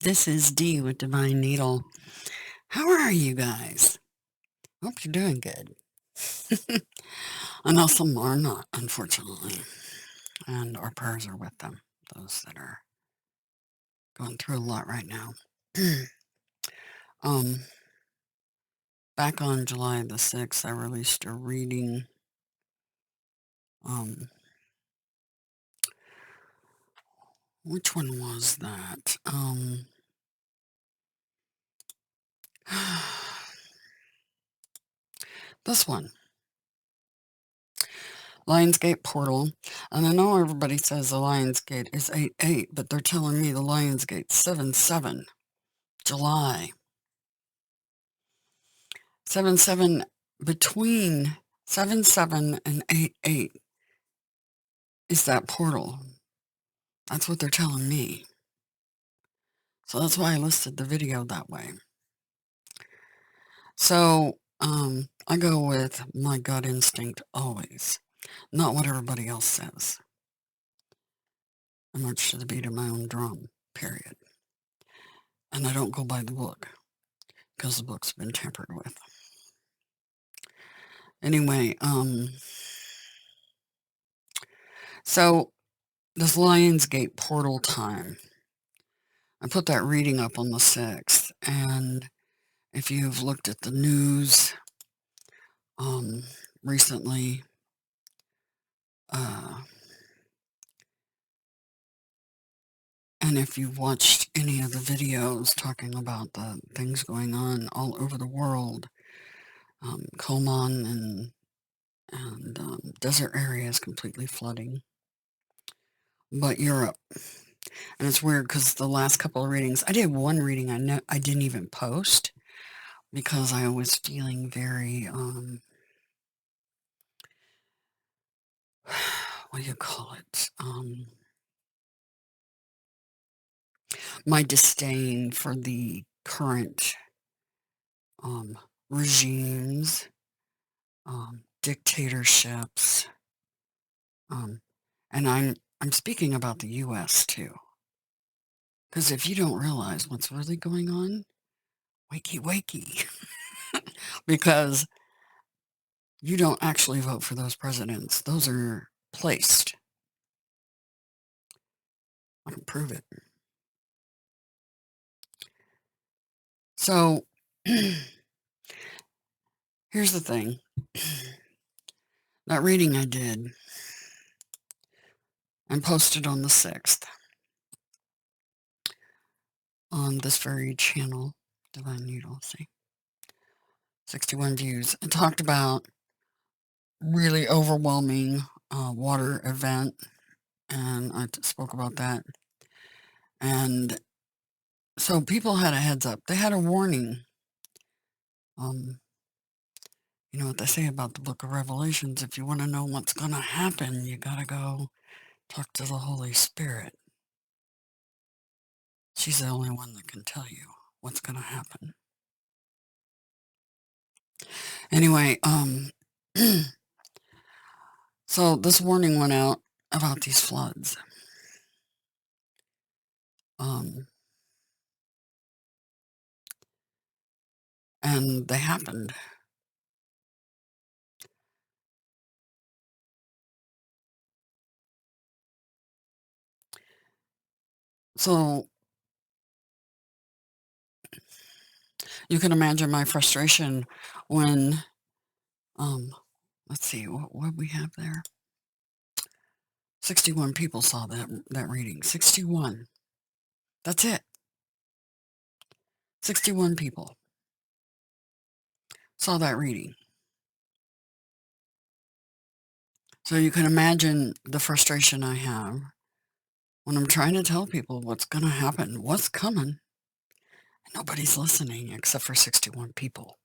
This is Dee with Divine Needle. How are you guys? Hope you're doing good. I know some are not, unfortunately, and our prayers are with them, those that are going through a lot right now. um, Back on July the 6th, I released a reading. Which one was that? This one. Lionsgate portal. And I know everybody says the Lionsgate is 8-8, but they're telling me the Lionsgate's 7-7. July. 7-7, between 7-7 and 8-8 is that portal. That's what they're telling me. So that's why I listed the video that way. So I go with my gut instinct always, not what everybody else says. I march to the beat of my own drum, period. And I don't go by the book, because the book's been tampered with. Anyway, so this Lionsgate portal time, I put that reading up on the 6th, and if you've looked at the news recently, and if you've watched any of the videos talking about the things going on all over the world, Coman and desert areas completely flooding, but Europe. And it's weird because the last couple of readings, I did one reading I didn't even post because I was feeling very, what do you call it? My disdain for the current regimes, dictatorships, and I'm speaking about the U.S. too. Because if you don't realize what's really going on, wakey, wakey. Because you don't actually vote for those presidents. Those are placed. I can prove it. So, here's the thing. That reading I did and posted on the 6th on this very channel, Divine Needle, see? 61 views. It talked about really overwhelming water event, and I spoke about that. And so people had a heads up. They had a warning. You know what they say about the book of Revelations? If you want to know what's going to happen, you got to go talk to the Holy Spirit. She's the only one that can tell you what's going to happen. Anyway, so this warning went out about these floods. And they happened. So you can imagine my frustration when, let's see, what we have there? 61 people saw that reading. 61. That's it. 61 people saw that reading. So you can imagine the frustration I have when I'm trying to tell people what's going to happen, what's coming, and nobody's listening except for 61 people.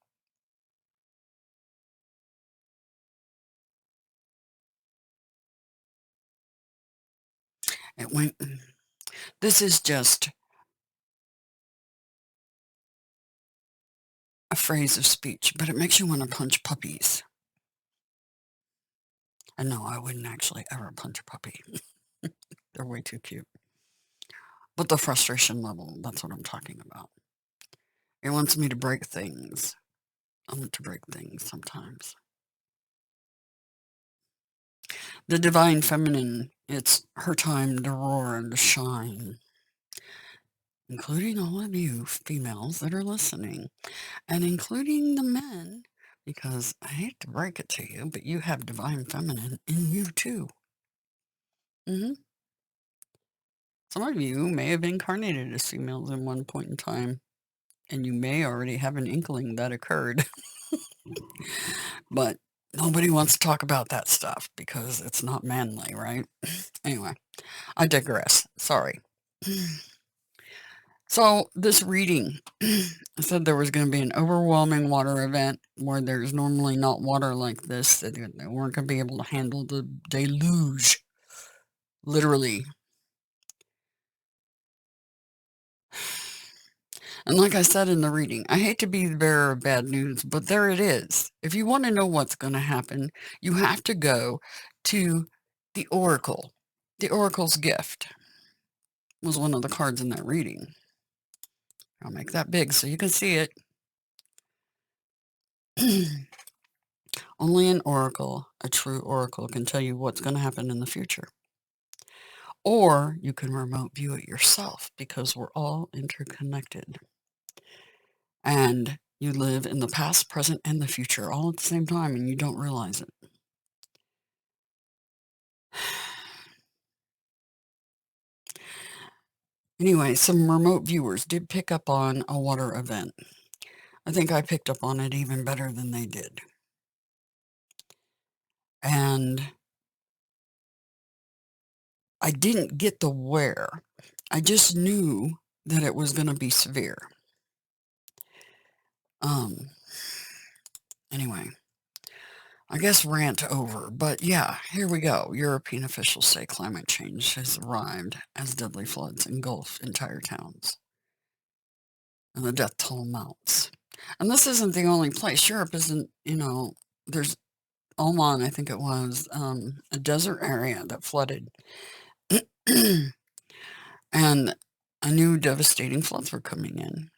It went, this is just a phrase of speech, but it makes you want to punch puppies. And no, I wouldn't actually ever punch a puppy. They're way too cute. But the frustration level, that's what I'm talking about. It wants me to break things. I want to break things sometimes. The divine feminine, it's her time to roar and to shine, including all of you females that are listening, and including the men, because I hate to break it to you, but you have divine feminine in you too. hmm Some of you may have incarnated as females in one point in time, and you may already have an inkling that occurred, but nobody wants to talk about that stuff because it's not manly, right? Anyway, I digress. Sorry. So this reading, I said there was going to be an overwhelming water event where there's normally not water like this. That they weren't going to be able to handle the deluge, literally. And like I said in the reading, I hate to be the bearer of bad news, but there it is. If you want to know what's going to happen, you have to go to the Oracle. The Oracle's gift was one of the cards in that reading. I'll make that big so you can see it. Only an oracle, a true oracle, can tell you what's going to happen in the future. Or you can remote view it yourself because we're all interconnected. And you live in the past, present, and the future all at the same time, and you don't realize it. Anyway, some remote viewers did pick up on a water event. I think I picked up on it even better than they did. And I didn't get the where. I just knew that it was going to be severe. Anyway, I guess rant over, but yeah, here we go. European officials say climate change has arrived as deadly floods engulf entire towns. And the death toll mounts. And this isn't the only place. Europe isn't, there's Oman, I think it was, a desert area that flooded. And I knew devastating floods were coming in.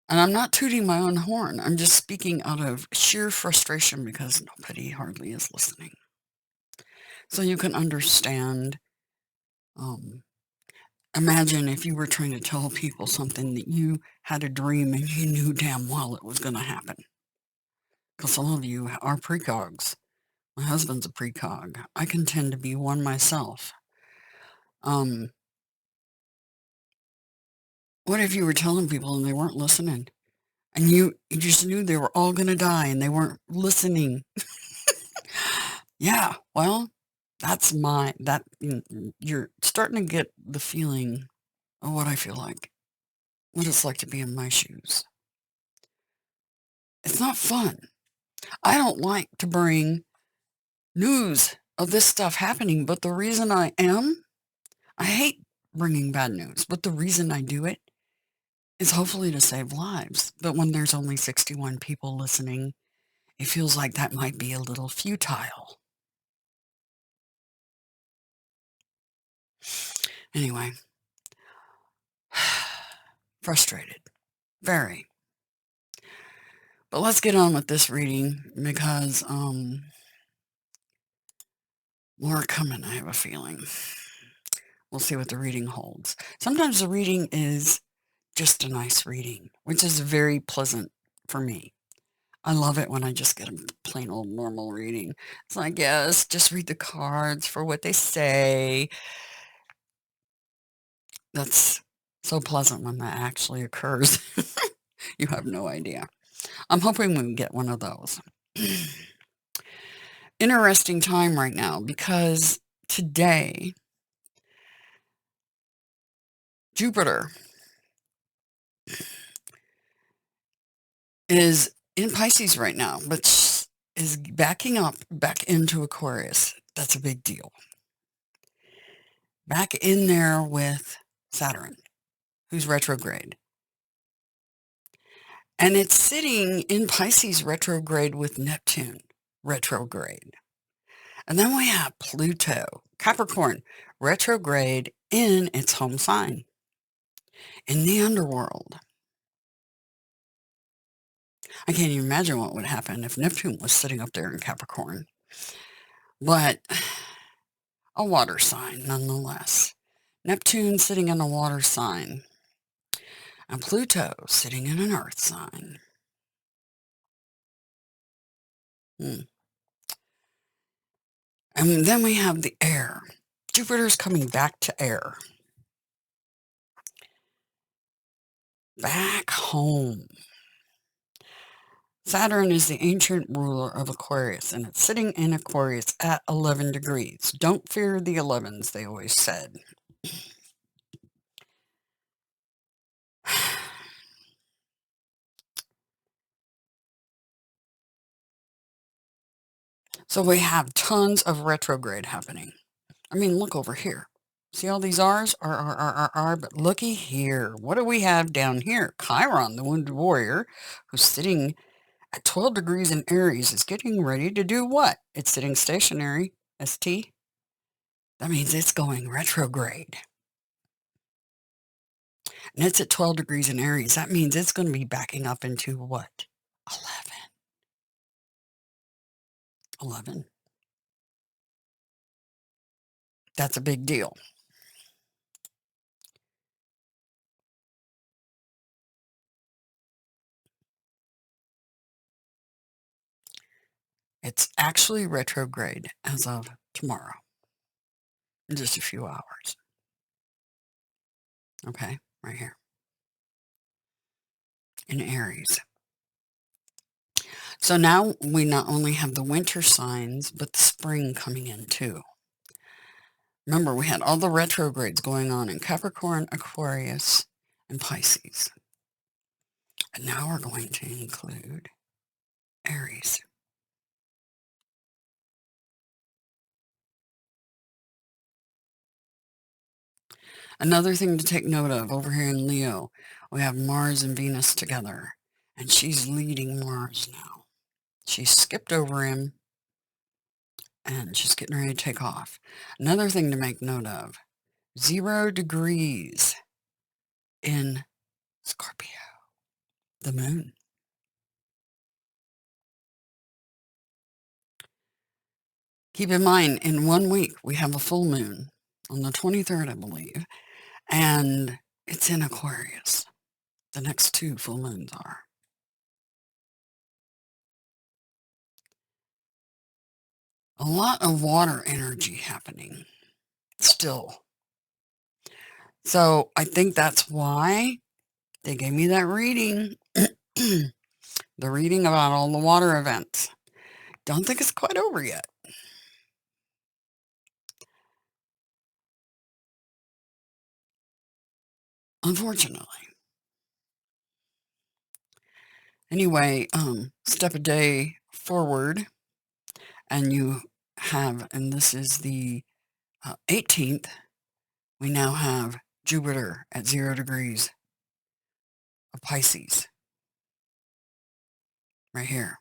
And I'm not tooting my own horn. I'm just speaking out of sheer frustration because nobody hardly is listening. So you can understand. Imagine if you were trying to tell people something that you had a dream and you knew damn well it was going to happen. Because some of you are precogs. My husband's a precog. I can tend to be one myself. What if you were telling people and they weren't listening? And you just knew they were all going to die and they weren't listening. Yeah, well, you're starting to get the feeling of what I feel like, what it's like to be in my shoes. It's not fun. I don't like to bring news of this stuff happening, but the reason I hate bringing bad news, but the reason I do it is hopefully to save lives. But when there's only 61 people listening, it feels like that might be a little futile. Anyway, frustrated, very. But let's get on with this reading because more coming, I have a feeling. We'll see what the reading holds. Sometimes the reading is just a nice reading, which is very pleasant for me. I love it when I just get a plain old normal reading. It's like, yes, just read the cards for what they say. That's so pleasant when that actually occurs. You have no idea. I'm hoping we can get one of those. Interesting time right now because today, Jupiter is in Pisces right now, but is backing up back into Aquarius. That's a big deal. Back in there with Saturn, who's retrograde. And it's sitting in Pisces retrograde with Neptune retrograde. And then we have Pluto Capricorn retrograde in its home sign, in the underworld. I can't even imagine what would happen if Neptune was sitting up there in Capricorn. But a water sign nonetheless. Neptune sitting in a water sign, and Pluto sitting in an earth sign. And then we have the air. Jupiter's coming back to air. Back home. Saturn is the ancient ruler of Aquarius, and it's sitting in Aquarius at 11 degrees. Don't fear the 11s, they always said. So we have tons of retrograde happening. I mean, look over here. See all these R's? R, but looky here. What do we have down here? Chiron, the wounded warrior, who's sitting at 12 degrees in Aries, is getting ready to do what? It's sitting stationary, ST. That means it's going retrograde. And it's at 12 degrees in Aries. That means it's going to be backing up into what? 11. That's a big deal. It's actually retrograde as of tomorrow, in just a few hours. Okay, right here in Aries. So now we not only have the winter signs, but the spring coming in too. Remember, we had all the retrogrades going on in Capricorn, Aquarius, and Pisces. And now we're going to include Aries. Another thing to take note of over here in Leo, we have Mars and Venus together, and she's leading Mars now. She skipped over him, and she's getting ready to take off. Another thing to make note of, 0 degrees in Scorpio, the moon. Keep in mind, in 1 week, we have a full moon on the 23rd, I believe, and it's in Aquarius. The next 2 full moons are. A lot of water energy happening still. So I think that's why they gave me that reading. The reading about all the water events. Don't think it's quite over yet. Unfortunately. Anyway, step a day forward, and you have, and this is the 18th, we now have Jupiter at 0 degrees of Pisces. Right here.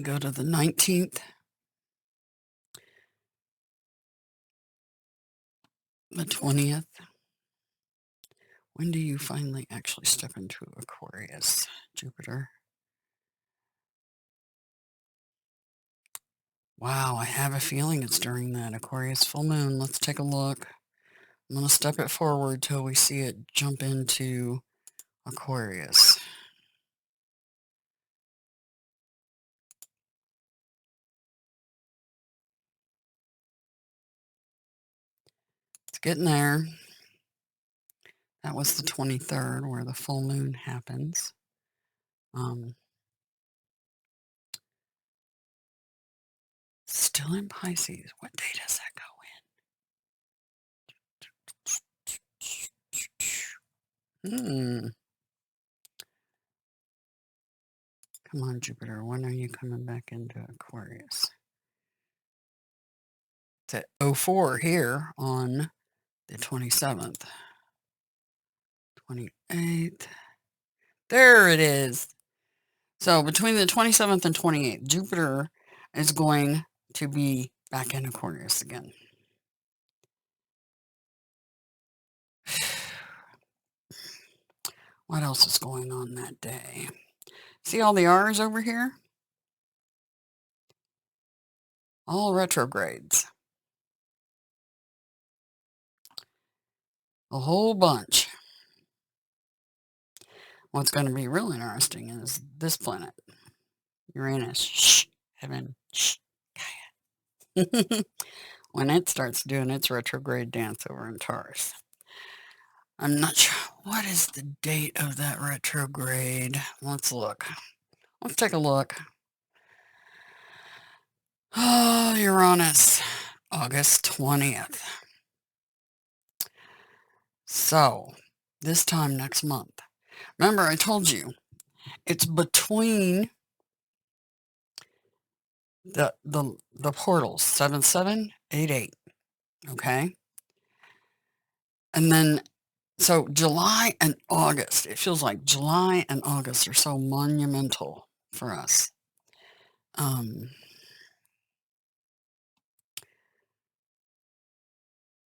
Go to the 19th. The 20th. When do you finally actually step into Aquarius, Jupiter? Wow, I have a feeling it's during that Aquarius full moon. Let's take a look. I'm going to step it forward till we see it jump into Aquarius. It's getting there. That was the 23rd where the full moon happens. Still in Pisces. What day does that go in? Come on, Jupiter. When are you coming back into Aquarius? It's at 04 here on the 27th. 28th. There it is. So between the 27th and 28th, Jupiter is going to be back in Aquarius again. What else is going on that day? See all the R's over here? All retrogrades. A whole bunch. What's going to be real interesting is this planet, Uranus. Shh, Heaven. Shh, Gaia. When it starts doing its retrograde dance over in Taurus. I'm not sure. What is the date of that retrograde? Let's look. Let's take a look. Oh, Uranus. August 20th. So, this time next month. Remember, I told you, it's between the portals, 7788. Okay? And then, so July and August, it feels like July and August are so monumental for us.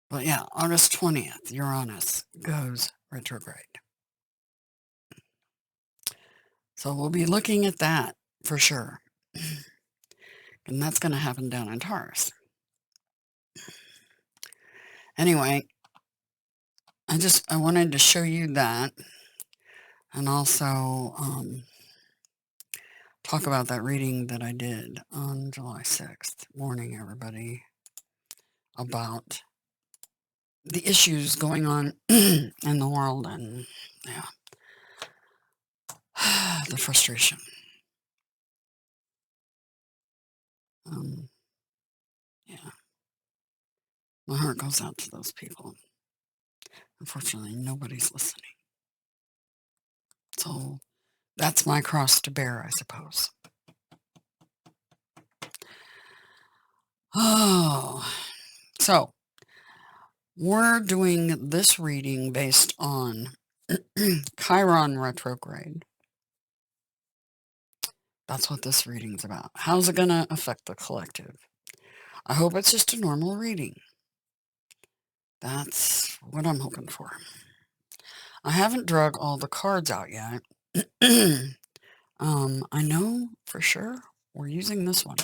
But yeah, August 20th, Uranus goes retrograde. So we'll be looking at that for sure. And that's going to happen down in Taurus. Anyway, I wanted to show you that, and also talk about that reading that I did on July 6th, warning everybody about the issues going on in the world and, yeah, the frustration. Yeah. My heart goes out to those people. Unfortunately, nobody's listening. So that's my cross to bear, I suppose. Oh, so we're doing this reading based on Chiron Retrograde. That's what this reading's about. How's it going to affect the collective? I hope it's just a normal reading. That's what I'm hoping for. I haven't drug all the cards out yet. I know for sure we're using this one.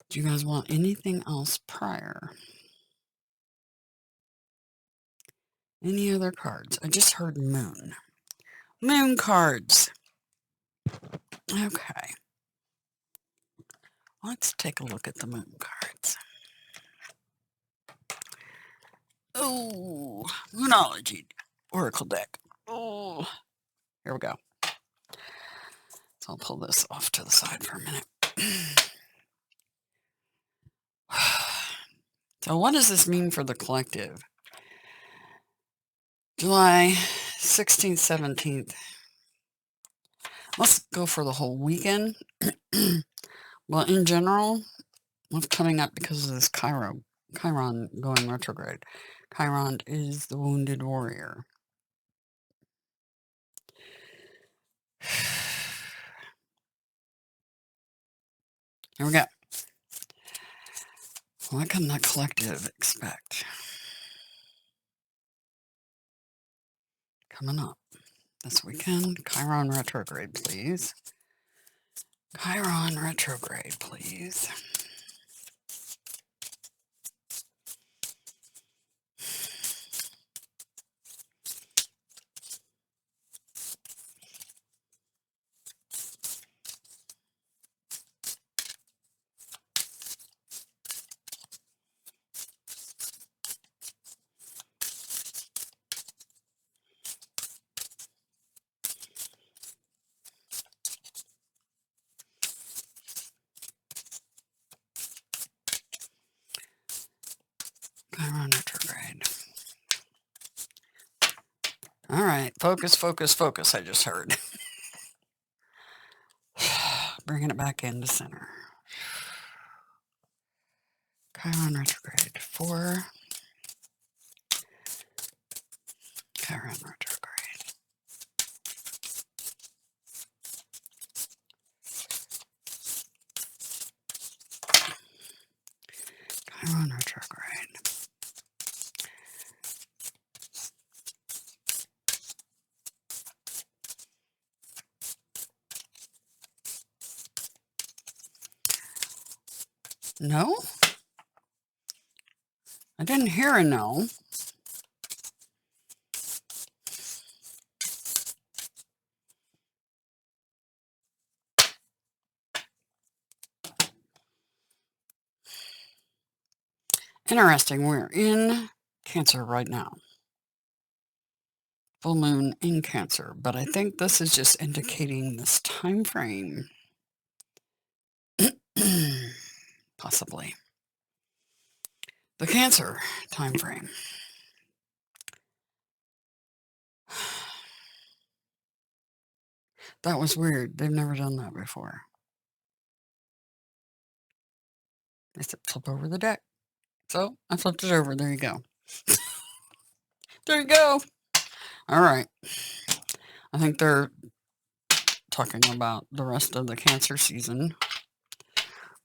Do you guys want anything else prior? Any other cards? I just heard moon. Moon cards. Okay. Let's take a look at the moon cards. Oh, Moonology Oracle deck. Oh, here we go. So I'll pull this off to the side for a minute. So what does this mean for the collective? July 16th, 17th. Let's go for the whole weekend. Well, in general, what's coming up because of this Chiron going retrograde? Chiron is the wounded warrior. Here we go. What can the collective expect? Coming up this weekend. Chiron retrograde, please. Chiron retrograde, please. Chiron retrograde. All right, focus, focus, focus, I just heard. Bringing it back into center. Chiron retrograde 4. Chiron retrograde. Chiron Retrograde. No? I didn't hear a no. Interesting. We're in Cancer right now. Full moon in Cancer. But I think this is just indicating this time frame. Possibly. The Cancer time frame. That was weird. They've never done that before. They said flip over the deck. So I flipped it over. There you go. There you go. All right. I think they're talking about the rest of the Cancer season.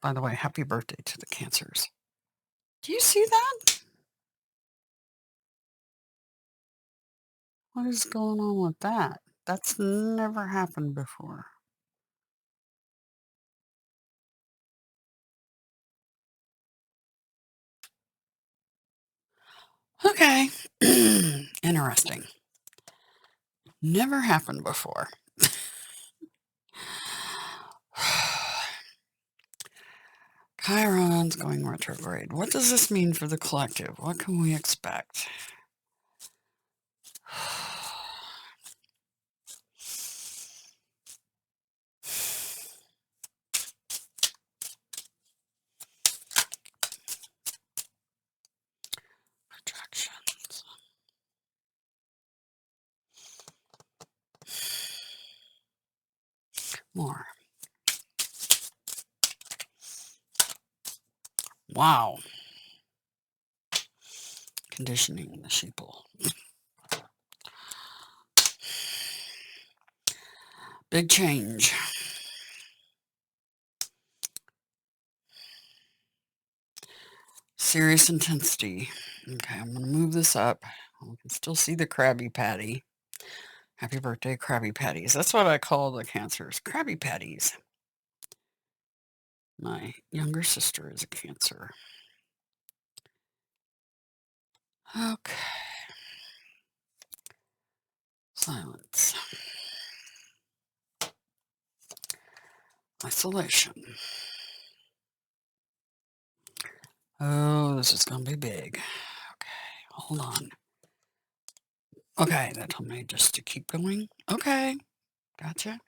By the way, happy birthday to the Cancers. Do you see that? What is going on with that? That's never happened before. Okay. Interesting. Never happened before. Chiron's going retrograde. What does this mean for the collective? What can we expect? Projections. More. Wow. Conditioning the sheeple. Big change. Serious intensity. Okay, I'm going to move this up. We can still see the Krabby Patty. Happy birthday, Krabby Patties. That's what I call the Cancers. Krabby Patties. My younger sister is a Cancer. Okay. Silence. Isolation. Oh, this is going to be big. Okay, hold on. Okay, that told me just to keep going. Okay, gotcha.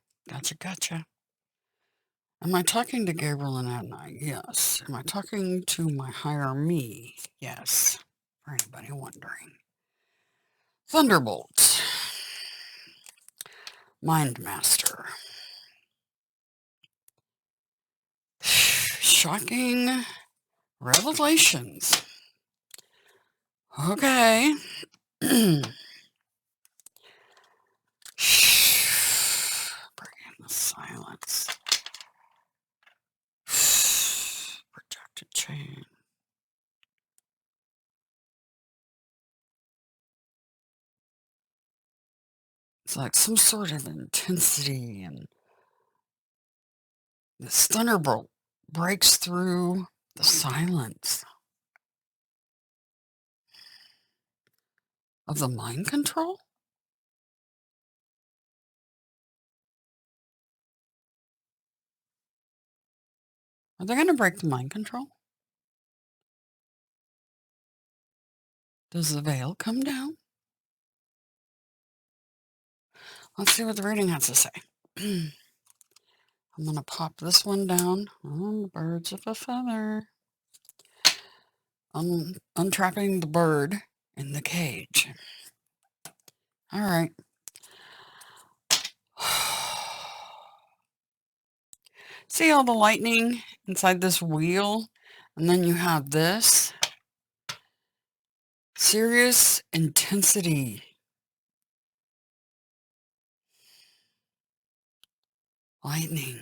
Am I talking to Gabriel and Adonai? Yes. Am I talking to my higher me? Yes. For anybody wondering. Thunderbolt. Mind Master. Shocking revelations. Okay. Bring in the silence. Projected chain. It's like some sort of intensity, and this thunderbolt breaks through the silence of the mind control. Are they going to break the mind control? Does the veil come down? Let's see what the reading has to say. I'm going to pop this one down. Oh, birds of a feather. Untrapping the bird in the cage. All right. See all the lightning inside this wheel? And then you have this. Serious intensity. Lightning.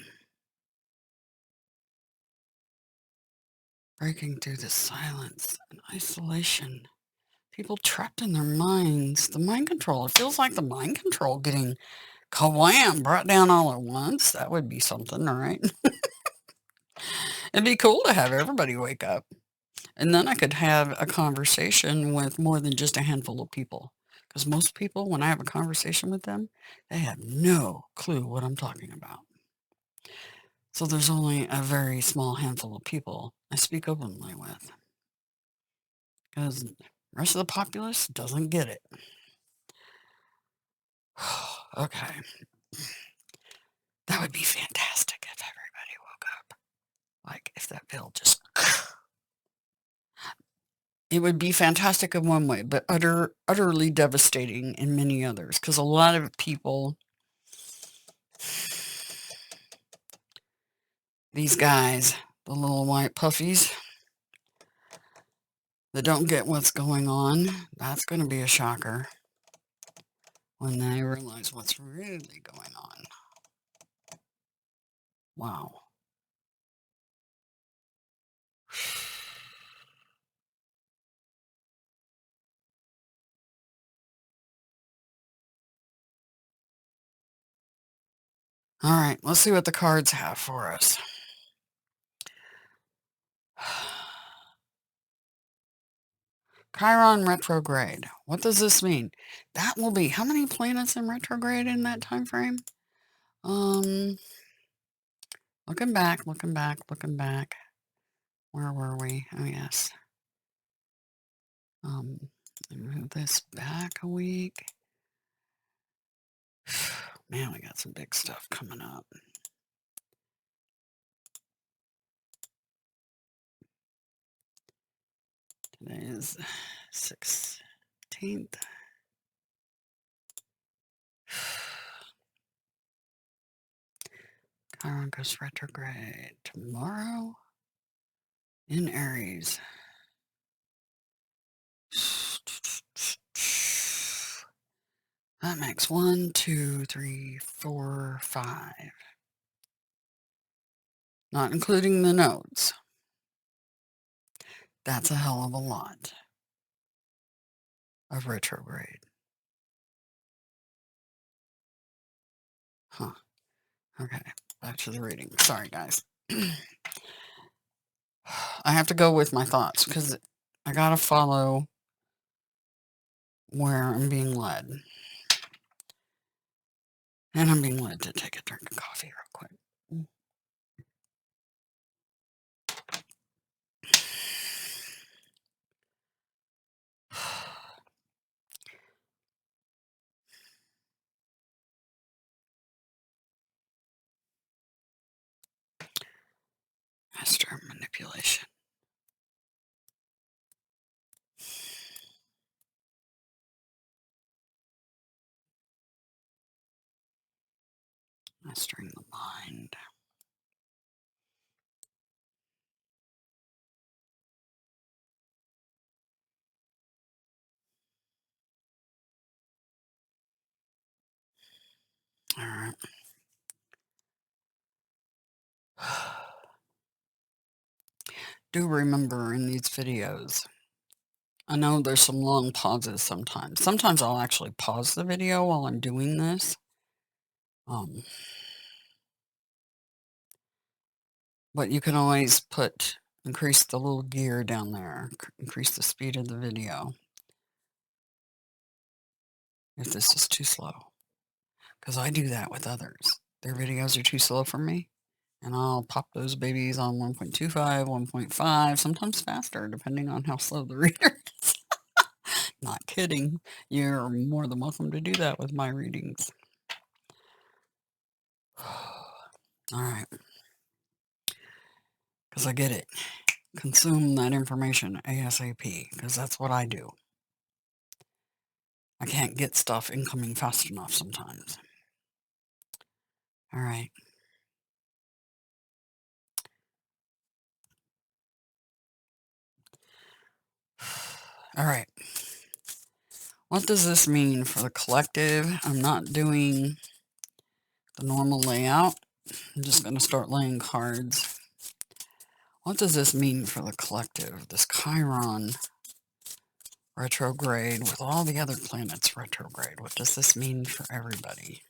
breaking through the silence and isolation. People trapped in their minds. The mind control. It feels like the mind control getting Kawam, brought down all at once. That would be something, all right? It'd be cool to have everybody wake up. And then I could have a conversation with more than just a handful of people. Because most people, when I have a conversation with them, they have no clue what I'm talking about. So there's only a very small handful of people I speak openly with. Because the rest of the populace doesn't get it. Okay. That would be fantastic if everybody woke up. Like, if that bill just... It would be fantastic in one way, but utterly devastating in many others. Because a lot of people... These guys, the little white puffies, that don't get what's going on, that's going to be a shocker when they realize what's really going on. Wow. All right, let's see what the cards have for us. Chiron Retrograde. What does this mean? That will be, how many planets in retrograde in that time frame? Looking back. Where were we? Oh, yes. Move this back a week. Man, we got some big stuff coming up. Today is 16th. Chiron goes retrograde tomorrow in Aries. That makes 1, 2, 3, 4, 5. Not including the nodes. That's a hell of a lot of retrograde. Huh. Okay, back to the reading. Sorry, guys. I have to go with my thoughts because I gotta follow where I'm being led. And I'm being led to take a drink of coffee real quick. Master manipulation. Mastering the mind. All right. Do remember in these videos, I know there's some long pauses sometimes. Sometimes I'll actually pause the video while I'm doing this. But you can always increase the little gear down there, increase the speed of the video if this is too slow. Because I do that with others. Their videos are too slow for me. And I'll pop those babies on 1.25, 1.5, sometimes faster, depending on how slow the reader is. Not kidding. You're more than welcome to do that with my readings. All right. Because I get it. Consume that information ASAP, because that's what I do. I can't get stuff incoming fast enough sometimes. All right. All right. What does this mean for the collective? I'm not doing the normal layout. I'm just going to start laying cards What does this mean for the collective? This Chiron retrograde with all the other planets retrograde. What does this mean for everybody?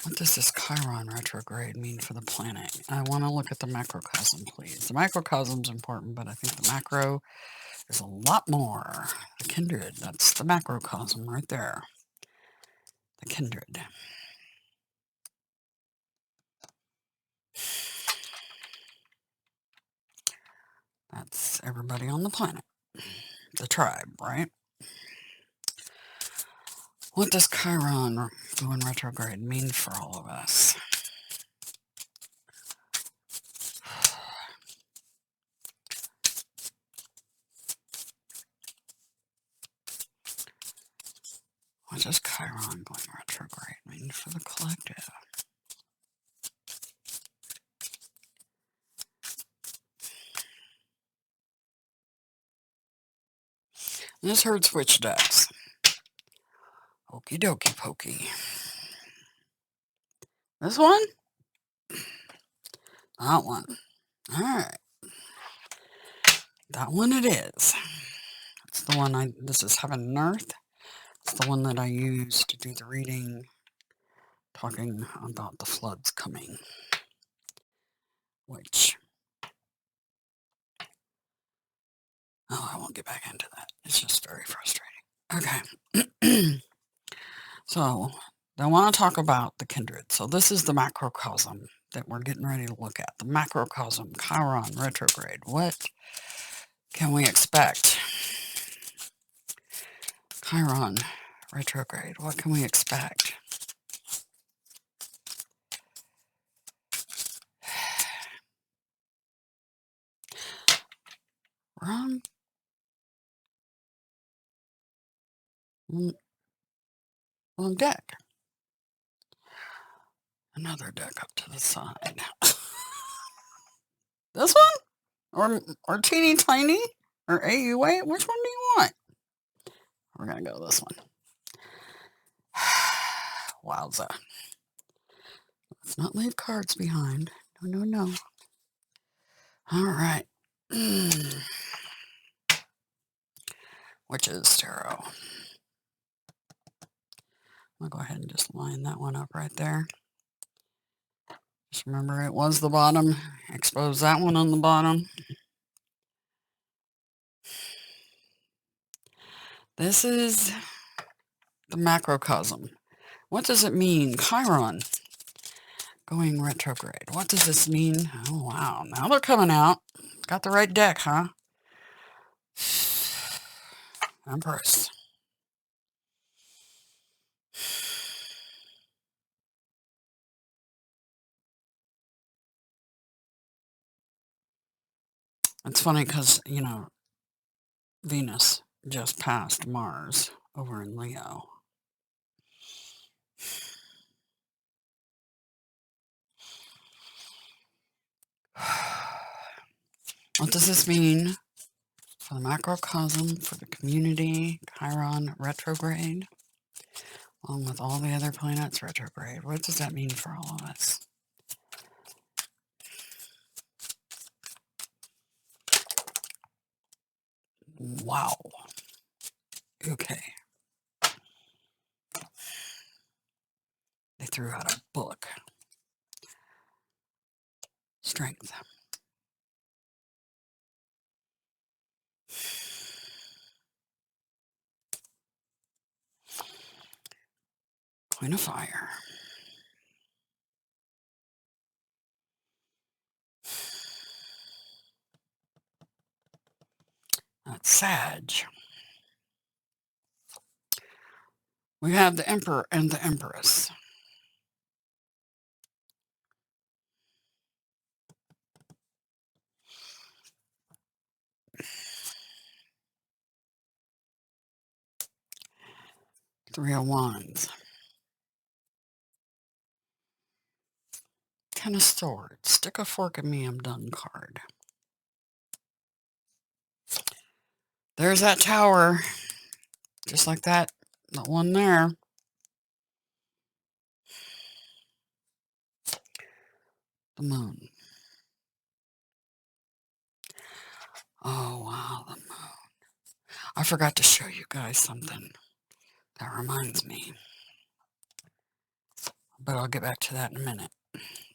What does this Chiron retrograde mean for the planet? I want to look at the macrocosm, please. The macrocosm is important, but I think the macro is a lot more. The kindred, that's the macrocosm right there. The kindred. That's everybody on the planet. The tribe, right? What does Chiron doing retrograde mean for all of us? What does Chiron going retrograde mean for the collective? This heard switch decks. Okie dokie pokey. This one? That one. Alright. That one it is. It's the one this is Heaven and Earth. It's the one that I use to do the reading, talking about the floods coming. Which, I won't get back into that. It's just very frustrating. Okay. So, I want to talk about the kindred. So this is the macrocosm that we're getting ready to look at. The macrocosm, Chiron retrograde. What can we expect? Chiron retrograde. What can we expect? Wrong deck. Another deck up to the side. This one? Or teeny tiny? Or AUA? Which one do you want? We're going to go this one. Wowza. Let's not leave cards behind. No, no, no. All right. Witches Tarot. I'll go ahead and just line that one up right there. Just remember it was the bottom. Expose that one on the bottom. This is the macrocosm. What does it mean? Chiron going retrograde. What does this mean? Oh, wow. Now they're coming out. Got the right deck, huh? Empress. It's funny because, Venus just passed Mars over in Leo. What does this mean for the macrocosm, for the community? Chiron retrograde, along with all the other planets retrograde. What does that mean for all of us? Wow. Okay. They threw out a book. Strength. Queen of Fire. That's Sag. We have the Emperor and the Empress. Three of Wands. Ten of Swords. Stick a fork in me, I'm done card. There's that tower. Just like that one there. The moon. Oh, wow, the moon. I forgot to show you guys something. That reminds me. But I'll get back to that in a minute.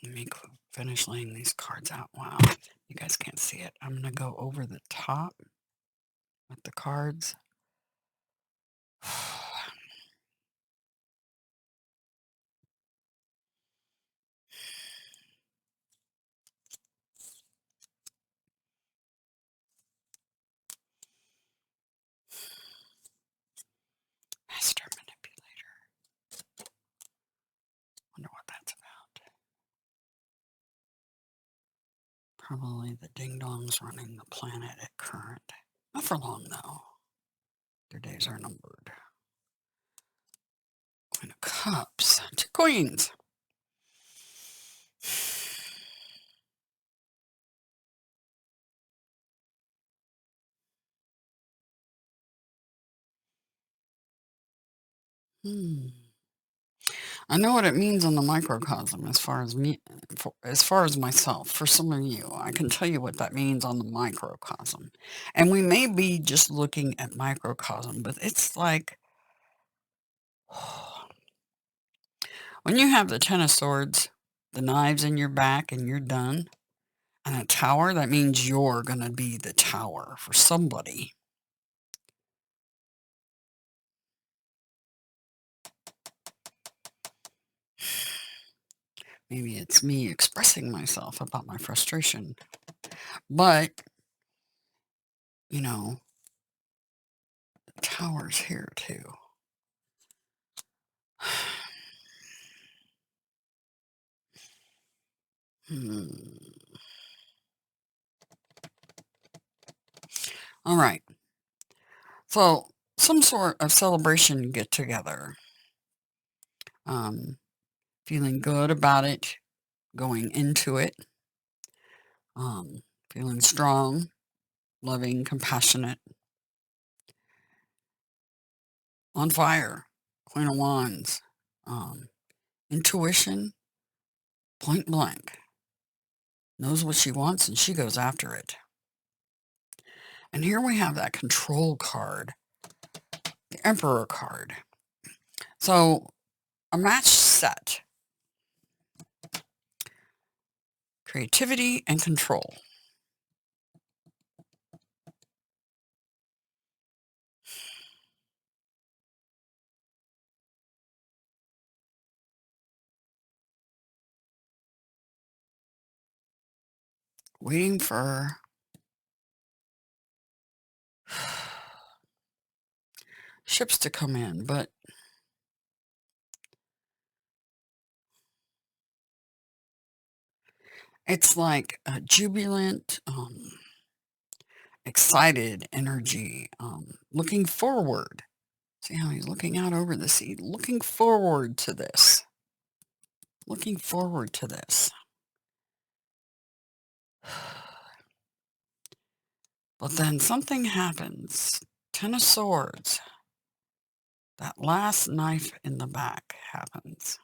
Let me finish laying these cards out. Wow, you guys can't see it. I'm going to go over the top with the cards. Master manipulator. Wonder what that's about. Probably the ding-dongs running the planet at current. Not for long, though. Their days are numbered. Queen of Cups. 2 queens. I know what it means on the microcosm as far as me, as far as myself. For some of you, I can tell you what that means on the microcosm. And we may be just looking at microcosm, but it's like when you have the Ten of Swords, the knives in your back, and you're done, and a tower, that means you're going to be the tower for somebody. Maybe it's me expressing myself about my frustration. But, you know, the tower's here too. All right. So, some sort of celebration get together. Feeling good about it, going into it. Feeling strong, loving, compassionate. On fire. Queen of Wands. Intuition. Point blank. Knows what she wants and she goes after it. And here we have that control card. The Emperor card. So, a match set. Creativity and control. Waiting for ships to come in, but it's like a jubilant, excited energy, looking forward. See how he's looking out over the sea, looking forward to this. Looking forward to this. But then something happens. Ten of Swords. That last knife in the back happens.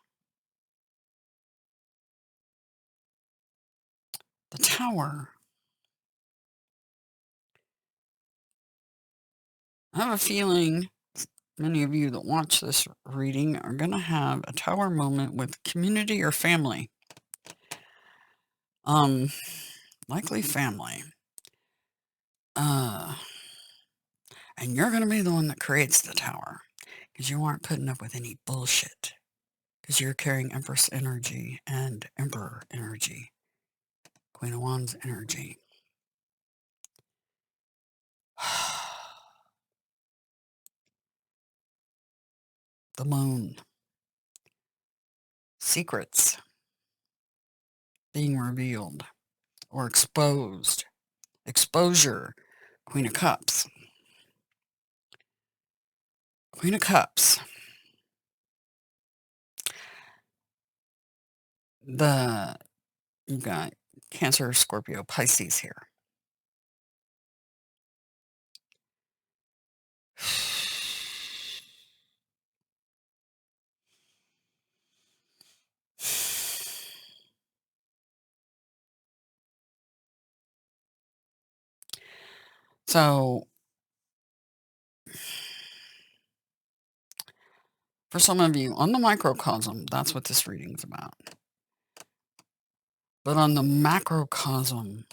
The Tower. I have a feeling many of you that watch this reading are going to have a Tower moment with community or family. Likely family. And you're going to be the one that creates the tower because you aren't putting up with any bullshit because you're carrying Empress energy and Emperor energy, Queen of Wands energy. The moon. Secrets being revealed or exposed. Exposure. Queen of Cups. Queen of Cups. You've got Cancer, Scorpio, Pisces here. So, for some of you, on the microcosm, that's what this reading's about. But on the macrocosm,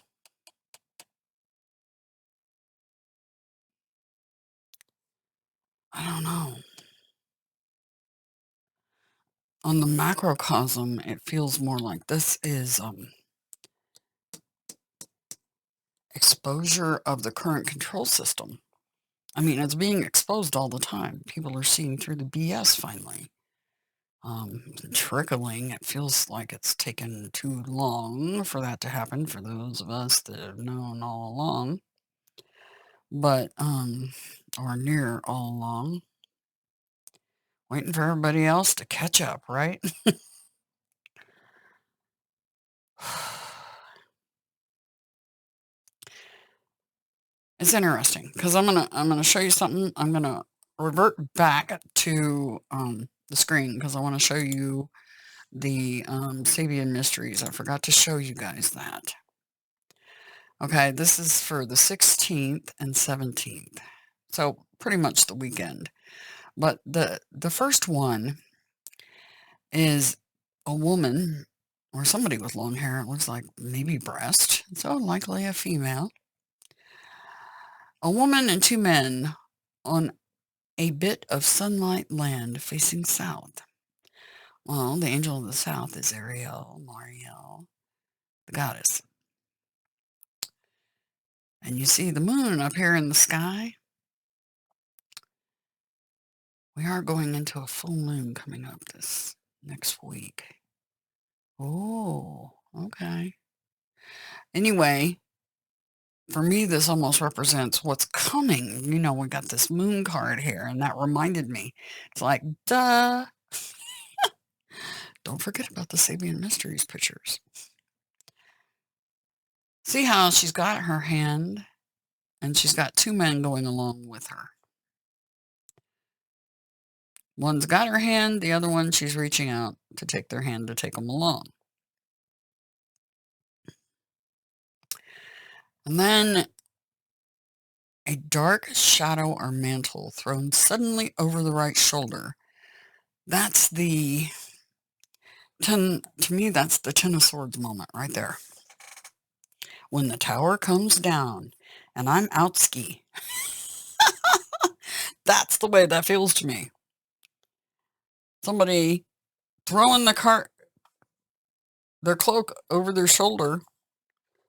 I don't know. On the macrocosm, it feels more like this is exposure of the current control system. I mean, it's being exposed all the time. People are seeing through the BS finally. Trickling. It feels like it's taken too long for that to happen for those of us that have known all along. But, or near all along. Waiting for everybody else to catch up, right? It's interesting because I'm gonna show you something. I'm gonna revert back to the screen because I want to show you the Sabian mysteries. I forgot to show you guys that. Okay, this is for the 16th and 17th, so pretty much the weekend. But the first one is a woman or somebody with long hair. It looks like maybe breast, so likely a female. A woman and two men on a bit of sunlight land facing south. Well, the angel of the south is Ariel, Mariel, the goddess. And you see the moon up here in the sky. We are going into a full moon coming up this next week. Oh, okay. Anyway, for me, this almost represents what's coming. You know, we got this moon card here, and that reminded me. It's like, duh. Don't forget about the Sabian Mysteries pictures. See how she's got her hand, and she's got two men going along with her. One's got her hand, the other one, she's reaching out to take their hand to take them along. And then a dark shadow or mantle thrown suddenly over the right shoulder. That's the to me, that's the Ten of Swords moment right there. When the tower comes down and I'm out ski. That's the way that feels to me. Somebody throwing their cloak over their shoulder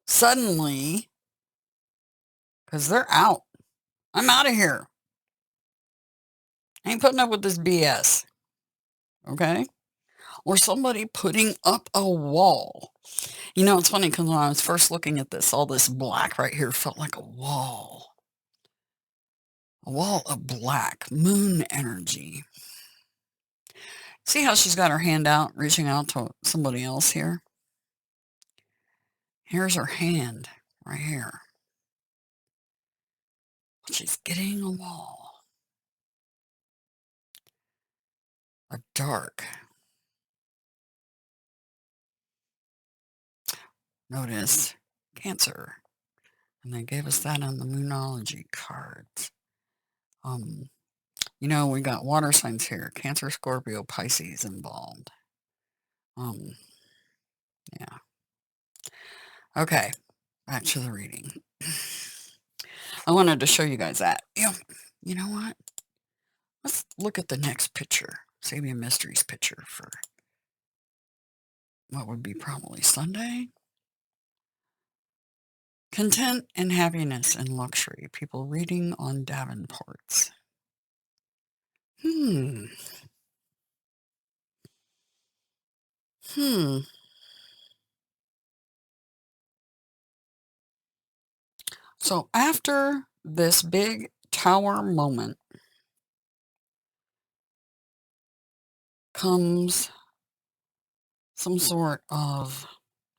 suddenly because they're out. I'm out of here. I ain't putting up with this BS. Okay? Or somebody putting up a wall. You know, it's funny because when I was first looking at this, all this black right here felt like a wall. A wall of black, moon energy. See how she's got her hand out, reaching out to somebody else here? Here's her hand right here. She's getting a wall. A dark. Notice Cancer. And they gave us that on the Moonology cards. You know, we got water signs here. Cancer, Scorpio, Pisces involved. Yeah. Okay, back to the reading. I wanted to show you guys that. You know what? Let's look at the next picture. Sabian Mysteries picture for what would be probably Sunday. Content and happiness and luxury. People reading on Davenports. So after this big tower moment comes some sort of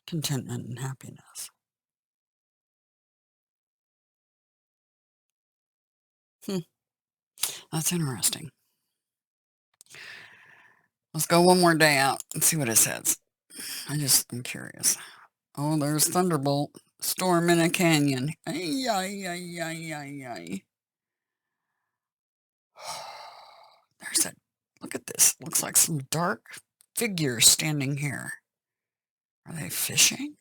contentment and happiness. That's interesting. Let's go one more day out and see what it says. I'm curious. Oh, there's Thunderbolt. storm in a canyon. Ay, ay, ay, ay, ay, ay. There's that. Look at this. Looks like some dark figures standing here. Are they fishing?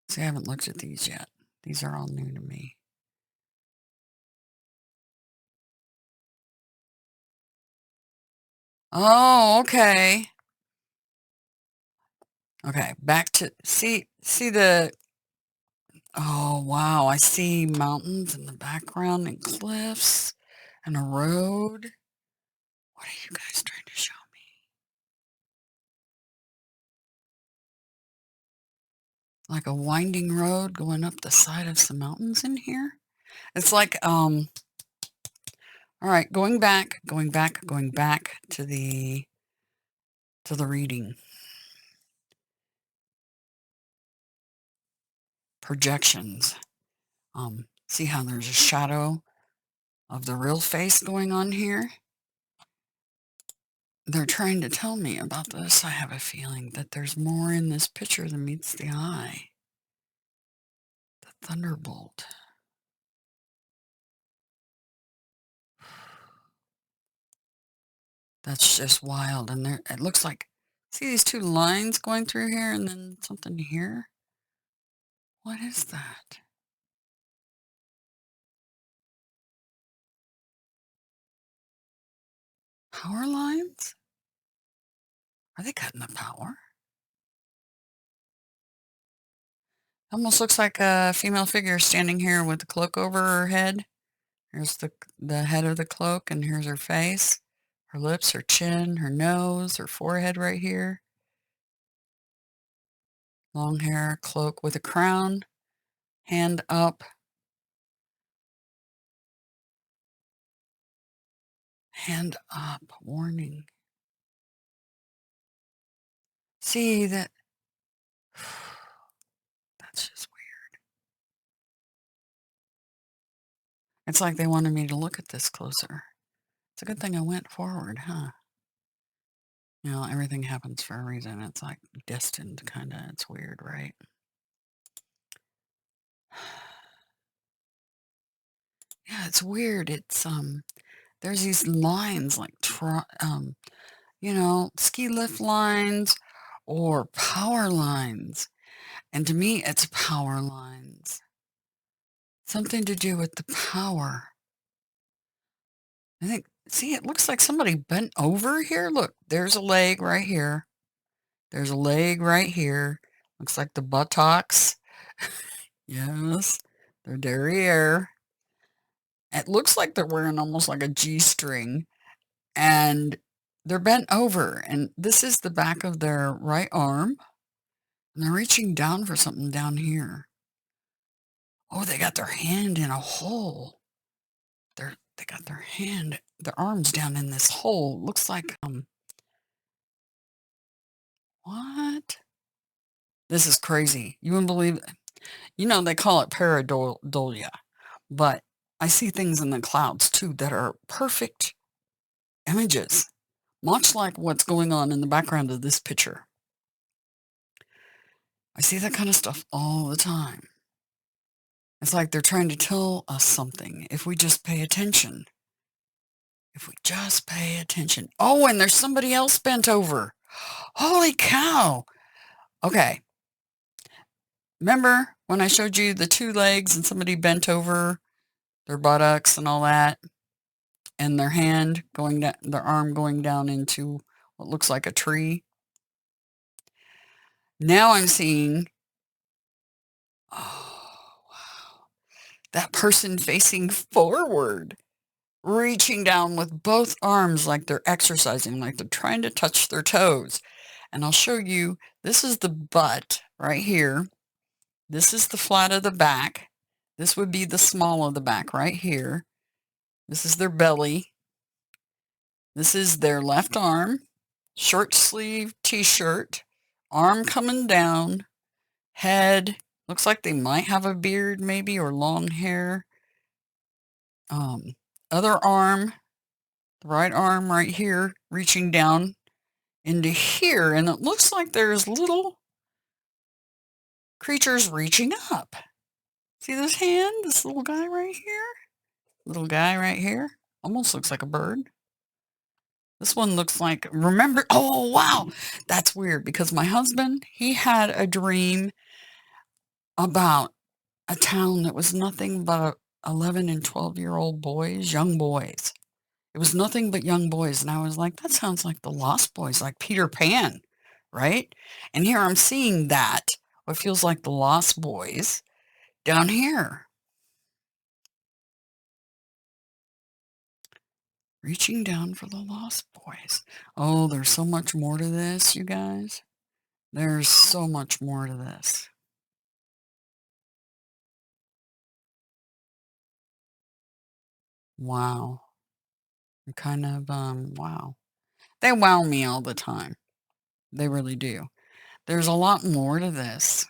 See, I haven't looked at these yet. These are all new to me. Oh, okay. Okay, back to see the oh wow, I see mountains in the background and cliffs and a road. What are you guys trying to show me? Like a winding road going up the side of some mountains in here? It's like all right, going back to the reading. Projections. See how there's a shadow of the real face going on here? They're trying to tell me about this. I have a feeling that there's more in this picture than meets the eye. The thunderbolt. That's just wild. And there, it looks like, see these two lines going through here and then something here? What is that? Power lines? Are they cutting the power? Almost looks like a female figure standing here with the cloak over her head. Here's the head of the cloak, and here's her face, her lips, her chin, her nose, her forehead right here. Long hair, cloak with a crown, hand up. Hand up, warning. See that? That's just weird. It's like they wanted me to look at this closer. It's a good thing I went forward, huh? You know, everything happens for a reason. It's like destined, kind of. It's weird, right? Yeah, it's weird. It's there's these lines like you know, ski lift lines or power lines. And to me, it's power lines. Something to do with the power. I think, see, it looks like somebody bent over here. Look, there's a leg right here. There's a leg right here. Looks like the buttocks. Yes, their derriere. It looks like they're wearing almost like a G-string. And they're bent over. And this is the back of their right arm. And they're reaching down for something down here. Oh, they got their hand in a hole. They got their arms down in this hole. Looks like what? This is crazy. You wouldn't believe it. You know, they call it pareidolia, but I see things in the clouds too that are perfect images, much like what's going on in the background of this picture. I see that kind of stuff all the time. It's like they're trying to tell us something if we just pay attention. If we just pay attention. Oh, and there's somebody else bent over. Holy cow. Okay. Remember when I showed you the two legs and somebody bent over their buttocks and all that? And their hand going down, their arm going down into what looks like a tree. Now I'm seeing, oh, wow, that person facing forward, reaching down with both arms like they're exercising, like they're trying to touch their toes. And I'll show you, this is the butt right here. This is the flat of the back. This would be the small of the back right here. This is their belly. This is their left arm, short sleeve t-shirt, arm coming down, head. Looks like they might have a beard maybe or long hair. Other arm, the right arm right here, reaching down into here, and it looks like there's little creatures reaching up. See this hand? This little guy right here? Little guy right here? Almost looks like a bird. This one looks like, remember, oh, wow. That's weird because my husband, he had a dream about a town that was nothing but 11 and 12-year-old boys, young boys. It was nothing but young boys. And I was like, that sounds like the Lost Boys, like Peter Pan, right? And here I'm seeing that, what feels like the Lost Boys down here. Reaching down for the Lost Boys. Oh, there's so much more to this, you guys. There's so much more to this. Wow. Kind of, wow. They wow me all the time. They really do. There's a lot more to this.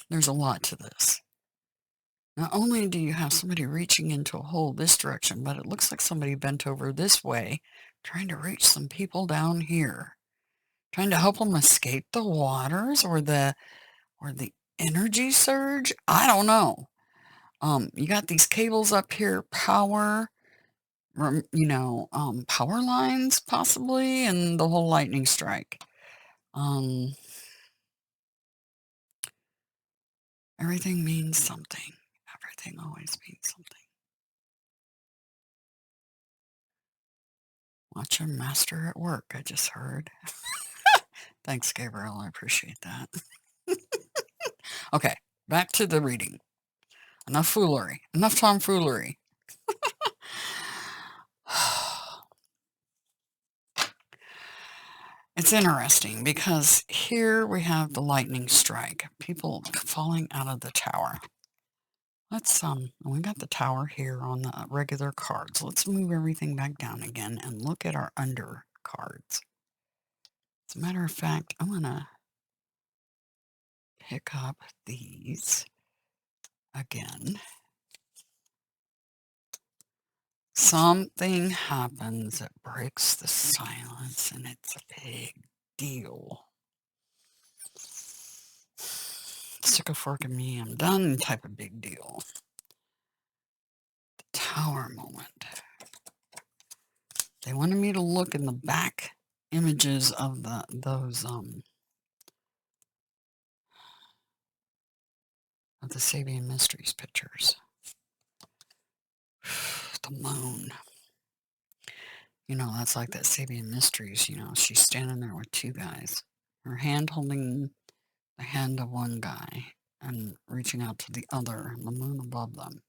There's a lot to this. Not only do you have somebody reaching into a hole this direction, but it looks like somebody bent over this way, trying to reach some people down here, trying to help them escape the waters or the energy surge. I don't know. You got these cables up here, power, power lines possibly, and the whole lightning strike. Everything means something. Everything always means something. Watch your master at work, I just heard. Thanks, Gabriel. I appreciate that. Okay, back to the reading. Enough foolery. Enough tomfoolery. It's interesting because here we have the lightning strike. People falling out of the tower. Let's, we got the tower here on the regular cards. Let's move everything back down again and look at our under cards. As a matter of fact, I'm going to pick up these again. Something happens that breaks the silence, and it's a big deal. Stick a fork in me, I'm done type of big deal. The tower moment. They wanted me to look in the back images of those of the Sabian Mysteries pictures. The moon. You know, that's like that Sabian Mysteries, you know, she's standing there with two guys. Her hand holding the hand of one guy and reaching out to the other, and the moon above them.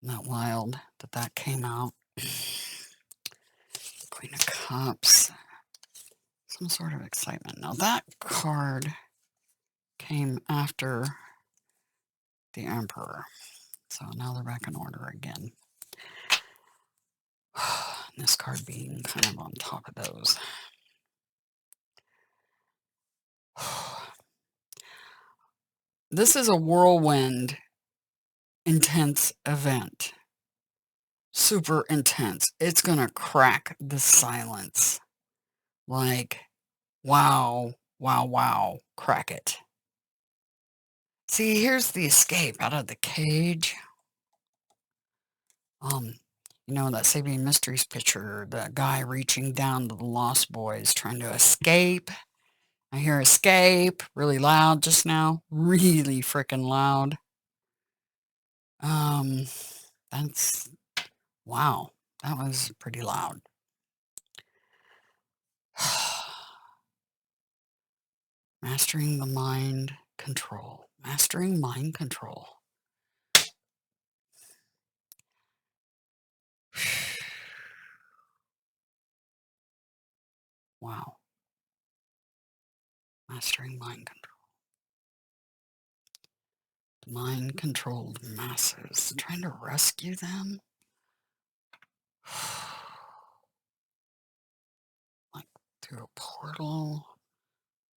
Isn't that wild that came out? Queen of Cups. Some sort of excitement. Now that card came after the Emperor. So now they're back in order again. And this card being kind of on top of those. This is a whirlwind intense event. Super intense. It's going to crack the silence. Like, wow, wow, wow, crack it. See, here's the escape out of the cage. You know, that Sabian Mysteries picture, the guy reaching down to the Lost Boys trying to escape. I hear escape really loud just now. Really freaking loud. That's, wow, that was pretty loud. Mastering the mind control. Mastering mind control. Wow. Mastering mind control. Mind-controlled masses. Trying to rescue them? Like through a portal.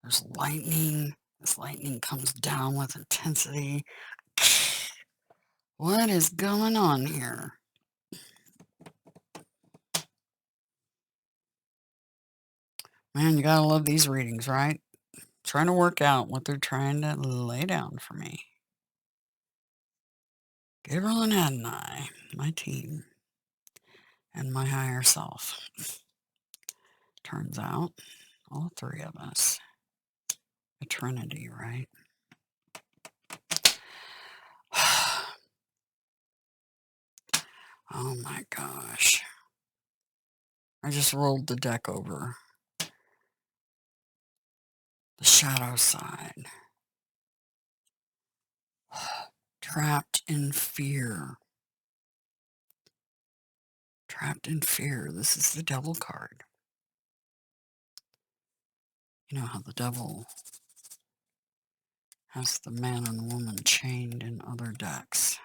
There's lightning. This lightning comes down with intensity. What is going on here? Man, you gotta love these readings, right? Trying to work out what they're trying to lay down for me. Gabriel and Adonai, my team, and my higher self. Turns out, all three of us, a trinity, right? Oh my gosh. I just rolled the deck over. The shadow side. Trapped in fear. Trapped in fear. This is the devil card. You know how the devil has the man and the woman chained in other decks.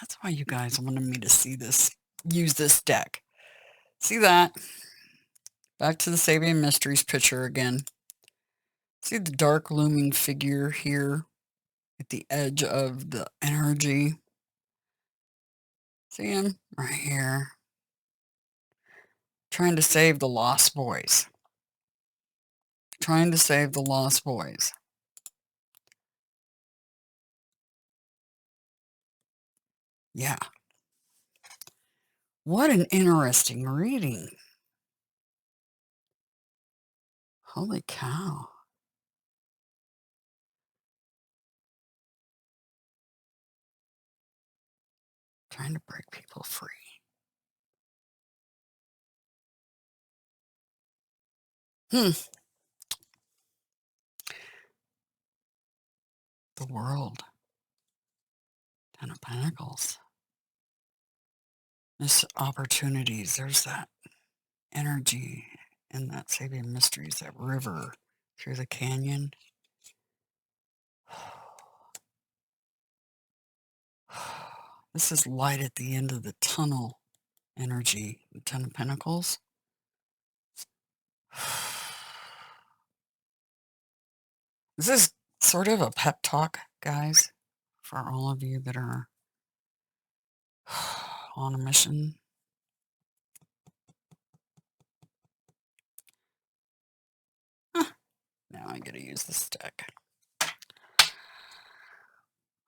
That's why you guys wanted me to see this, use this deck. See that? Back to the Sabian Mysteries picture again. See the dark looming figure here at the edge of the energy? See him right here. Trying to save the lost boys. Trying to save the lost boys. Yeah. What an interesting reading. Holy cow. Trying to break people free. The world. Ten of Pentacles. Missed opportunities. There's that energy in that Sabian Mysteries, that river through the canyon. This is light at the end of the tunnel energy. The Ten of Pentacles. This is sort of a pep talk, guys, for all of you that are on a mission. Now I gotta use this deck.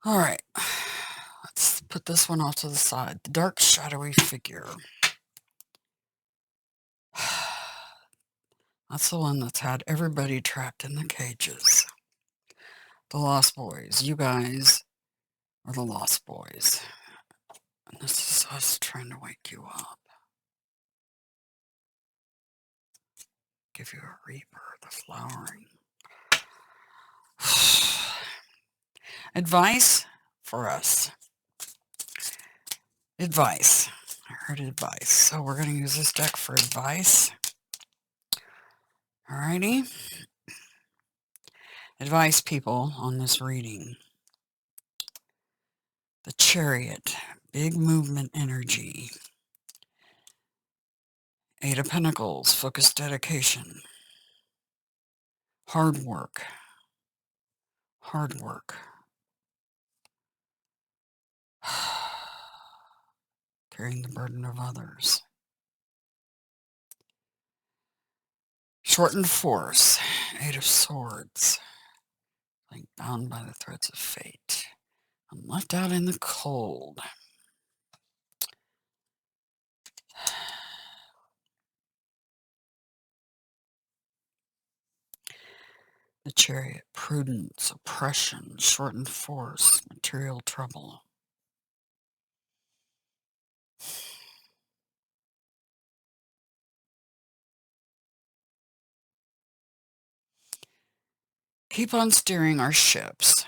All right, let's put this one off to the side. The dark, shadowy figure. That's the one that's had everybody trapped in the cages. The Lost Boys. You guys are the Lost Boys. And this is us trying to wake you up. Give you a rebirth, a flowering. Advice for us. Advice. I heard advice. So we're going to use this deck for advice. Alrighty. Advice, people, on this reading. The Chariot. Big movement energy. Eight of Pentacles. Focused dedication. Hard work. Hard work. Carrying the burden of others. Shortened force. Eight of Swords. Like bound by the threads of fate. I'm left out in the cold. The Chariot. Prudence. Oppression. Shortened force. Material trouble. Keep on steering our ships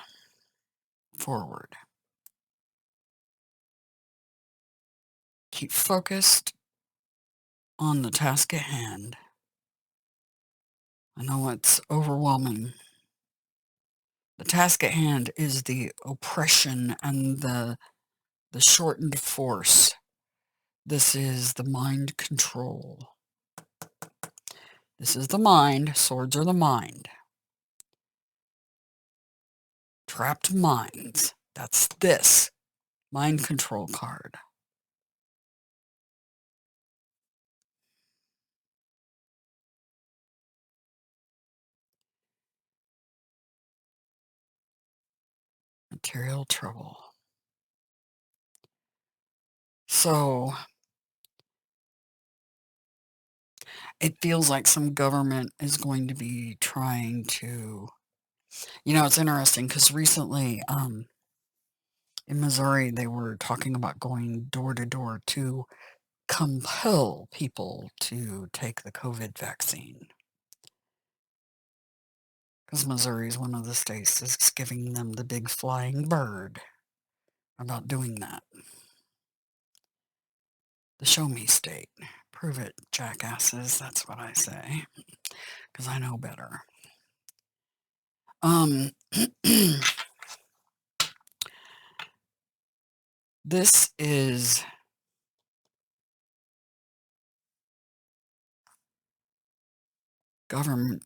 forward. Keep focused on the task at hand. I know it's overwhelming. The task at hand is the oppression and the shortened force. This is the mind control. This is the mind. Swords are the mind. Trapped minds. That's this. Mind control card. Material trouble. So it feels like some government is going to be trying to, it's interesting because recently, in Missouri, they were talking about going door to door to compel people to take the COVID vaccine. Because Missouri is one of the states that's giving them the big flying bird about doing that. The show me state. Prove it, jackasses. That's what I say. Because I know better. This is government,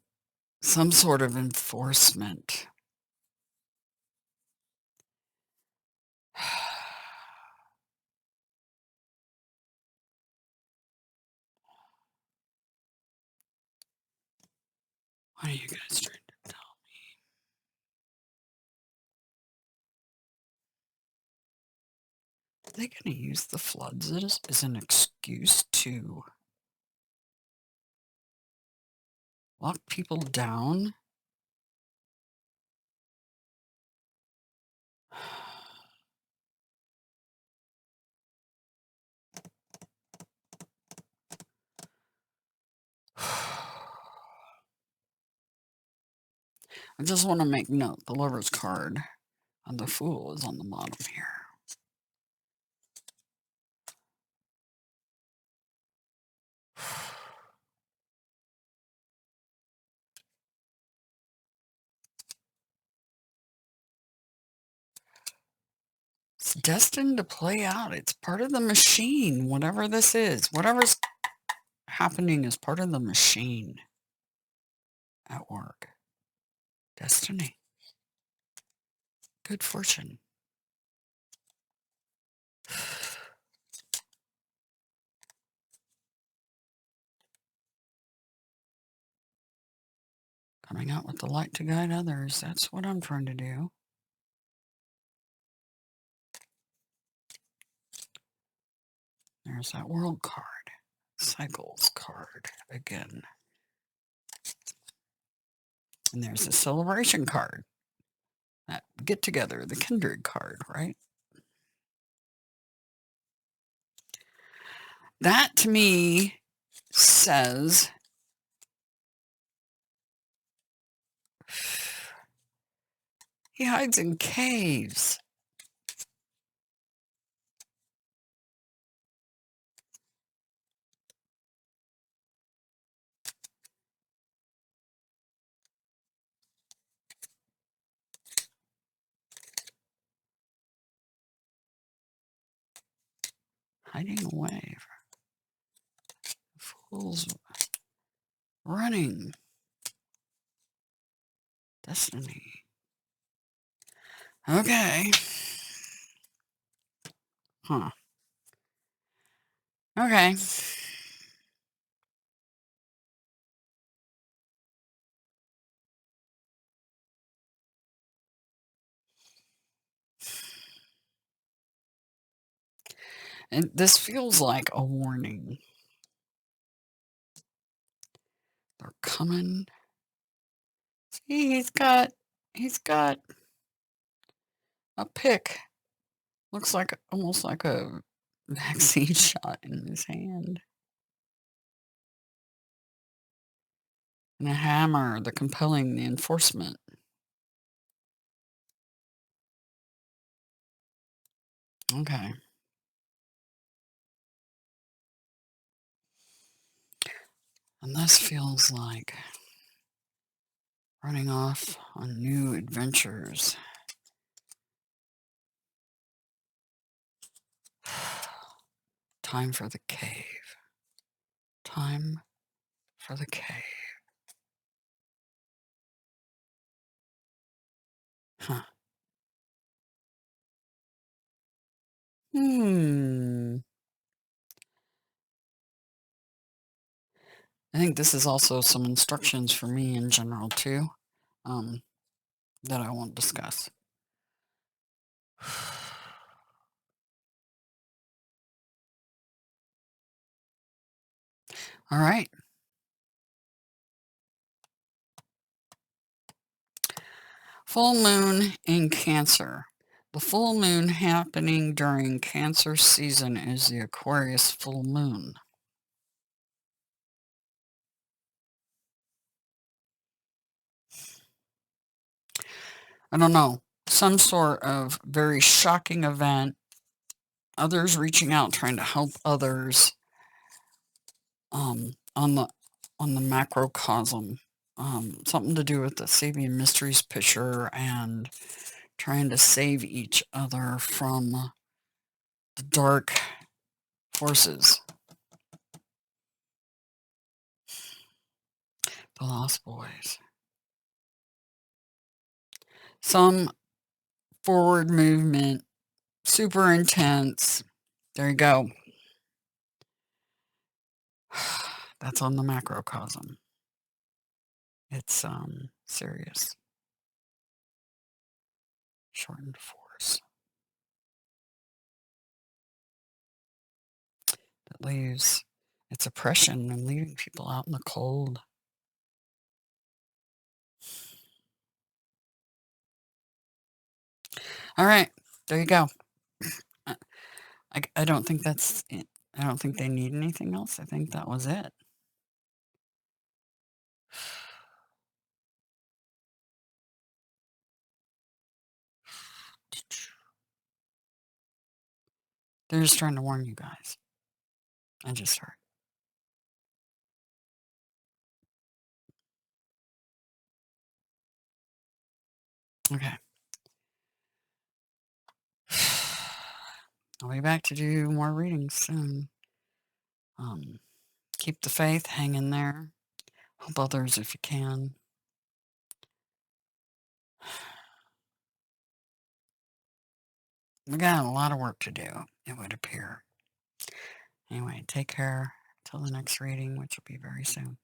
some sort of enforcement. What are you guys trying to tell me? Are they going to use the floods as an excuse to lock people down? I just want to make note, the lover's card on the Fool is on the bottom here. It's destined to play out. It's part of the machine, whatever this is. Whatever's happening is part of the machine at work. Destiny. Good fortune. Coming out with the light to guide others. That's what I'm trying to do. There's that world card. Cycles card again. And there's the celebration card. That get together, the kindred card, right? That to me says he hides in caves. Hiding away. Fools running. Destiny. Okay. Huh. Okay. And this feels like a warning. They're coming. See, he's got a pick. Looks like almost like a vaccine shot in his hand. And a hammer, the compelling, the enforcement. Okay. And this feels like running off on new adventures. Time for the cave. Time for the cave. Huh. Hmm. I think this is also some instructions for me in general too, um, that I won't discuss. All right. Full moon in Cancer. The full moon happening during Cancer season is the Aquarius full moon. I don't know. Some sort of very shocking event. Others reaching out, trying to help others. On the macrocosm. Something to do with the Sabian Mysteries picture and trying to save each other from the dark forces. The Lost Boys. Some forward movement, super intense. There you go. That's on the macrocosm. It's serious. Shortened force. That leaves its oppression and leaving people out in the cold. All right, there you go. I don't think that's it. I don't think they need anything else. I think that was it. They're just trying to warn you guys. I just heard. Okay. I'll be back to do more readings soon. Keep the faith, hang in there. Help others if you can. We got a lot of work to do, it would appear. Anyway, take care till the next reading, which will be very soon.